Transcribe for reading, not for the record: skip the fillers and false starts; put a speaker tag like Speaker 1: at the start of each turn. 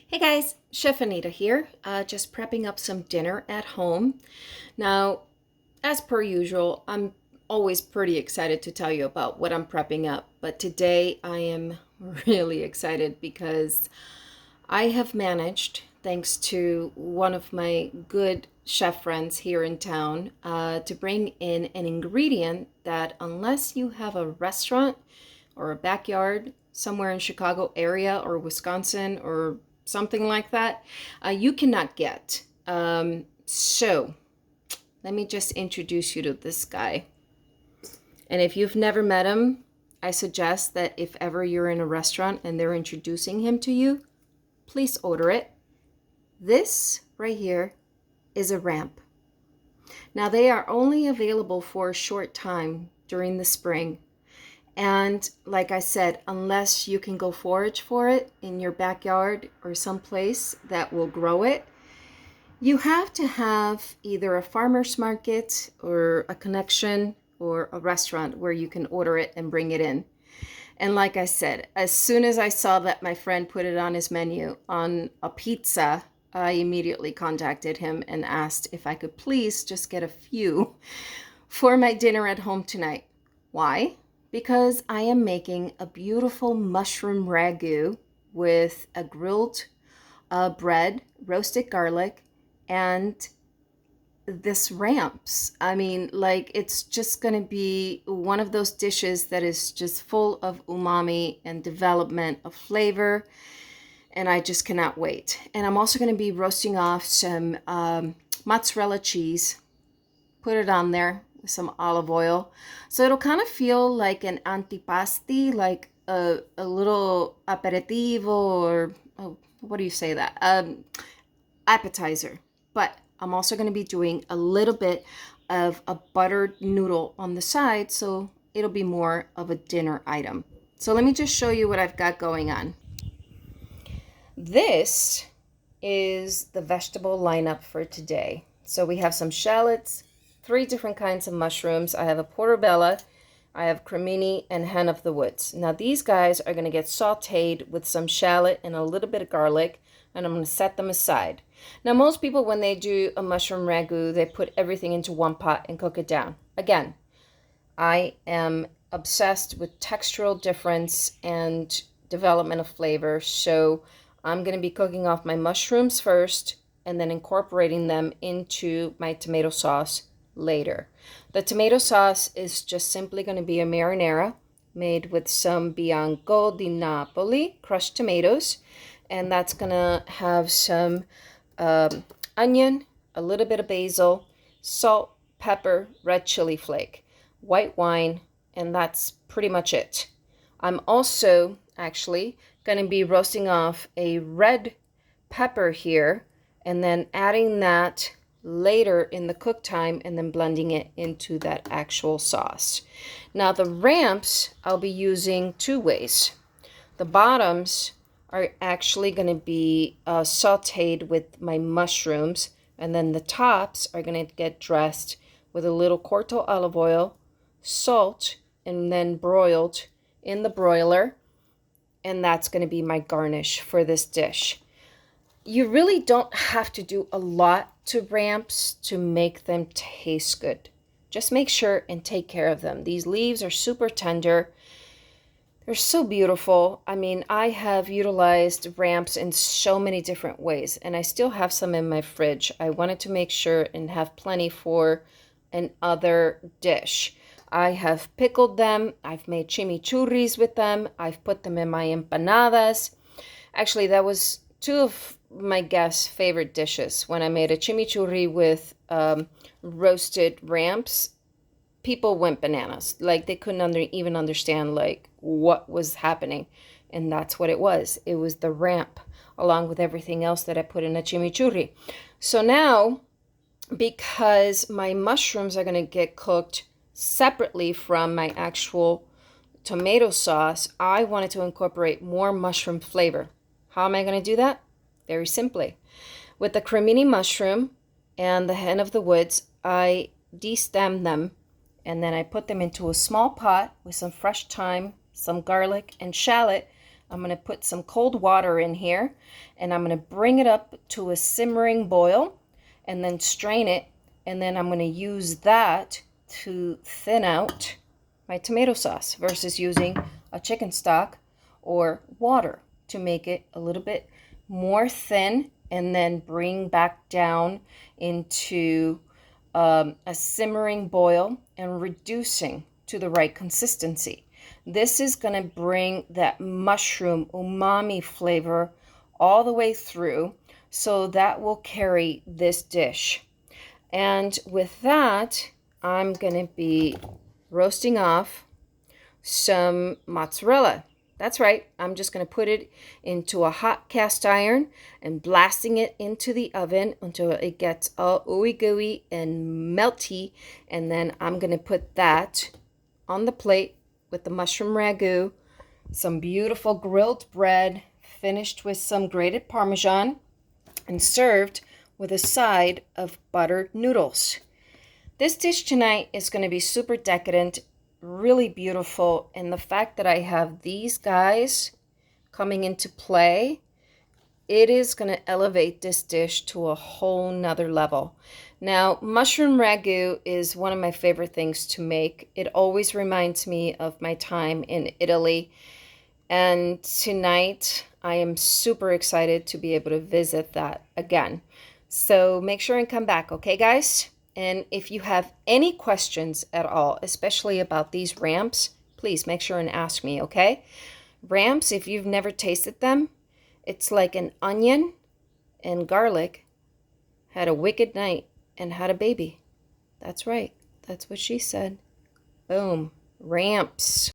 Speaker 1: Hey guys, Chef Anita here, just prepping up some dinner at home. Now, as per usual, I'm always pretty excited to tell you about what I'm prepping up, but today I am really excited because I have managed, thanks to one of my good chef friends here in town, to bring in an ingredient that, unless you have a restaurant or a backyard somewhere in Chicago area or Wisconsin or something like that, you cannot get. So let me just introduce you to this guy. And if you've never met him, I suggest that if ever you're in a restaurant and they're introducing him to you, please order it. This right here is a ramp. Now, they are only available for a short time during the spring. And like I said, unless you can go forage for it in your backyard or someplace that will grow it, you have to have either a farmer's market or a connection or a restaurant where you can order it and bring it in. And like I said, as soon as I saw that my friend put it on his menu on a pizza, I immediately contacted him and asked if I could please just get a few for my dinner at home tonight. Why? Because I am making a beautiful mushroom ragu with a grilled bread, roasted garlic, and this ramps. I mean, like, it's just going to be one of those dishes that is just full of umami and development of flavor. And I just cannot wait. And I'm also going to be roasting off some mozzarella cheese, put it on there with some olive oil. So it'll kind of feel like an antipasti, like a little aperitivo, or what do you say that? Appetizer. But I'm also going to be doing a little bit of a buttered noodle on the side, so it'll be more of a dinner item. So let me just show you what I've got going on. This is the vegetable lineup for today. So we have some shallots, 3 different kinds of mushrooms. I have a portobello, I have cremini, and hen of the woods. Now these guys are going to get sauteed with some shallot and a little bit of garlic, and I'm going to set them aside. Now most people, when they do a mushroom ragu, they put everything into one pot and cook it down. Again, I am obsessed with textural difference and development of flavor, so I'm going to be cooking off my mushrooms first and then incorporating them into my tomato sauce later. The tomato sauce is just simply going to be a marinara made with some Bianco di Napoli crushed tomatoes, and that's going to have some onion, a little bit of basil, salt, pepper, red chili flake, white wine, and that's pretty much it. I'm also actually going to be roasting off a red pepper here and then adding that later in the cook time and then blending it into that actual sauce. Now the ramps I'll be using 2 ways. The bottoms are actually going to be sauteed with my mushrooms, and then the tops are going to get dressed with a little Corto olive oil, salt, and then broiled in the broiler. And that's going to be my garnish for this dish. You really don't have to do a lot to ramps to make them taste good. Just make sure and take care of them. These leaves are super tender. They're so beautiful. I mean, I have utilized ramps in so many different ways, and I still have some in my fridge. I wanted to make sure and have plenty for another dish. I have pickled them. I've made chimichurris with them. I've put them in my empanadas. Actually, that was 2 of my guests' favorite dishes. When I made a chimichurri with roasted ramps, people went bananas. Like, they couldn't even understand like what was happening. And that's what it was. It was the ramp along with everything else that I put in a chimichurri. So now, because my mushrooms are going to get cooked separately from my actual tomato sauce, I wanted to incorporate more mushroom flavor. How am I going to do that? Very simply. With the cremini mushroom and the hen of the woods, I destem them, and then I put them into a small pot with some fresh thyme, some garlic, and shallot. I'm going to put some cold water in here, and I'm going to bring it up to a simmering boil and then strain it. And then I'm going to use that to thin out my tomato sauce versus using a chicken stock or water to make it a little bit more thin, and then bring back down into a simmering boil and reducing to the right consistency. This is going to bring that mushroom umami flavor all the way through, so that will carry this dish. And with that, I'm going to be roasting off some mozzarella. That's right, I'm just going to put it into a hot cast iron and blasting it into the oven until it gets all ooey gooey and melty. And then I'm going to put that on the plate with the mushroom ragu, some beautiful grilled bread finished with some grated Parmesan, and served with a side of buttered noodles. This dish tonight is going to be super decadent, really beautiful, and the fact that I have these guys coming into play, it is going to elevate this dish to a whole nother level. Now, mushroom ragu is one of my favorite things to make. It always reminds me of my time in Italy, and tonight I am super excited to be able to visit that again. So make sure and come back, okay, guys? And if you have any questions at all, especially about these ramps, please make sure and ask me, okay? Ramps, if you've never tasted them, it's like an onion and garlic had a wicked night and had a baby. That's right. That's what she said. Boom. Ramps.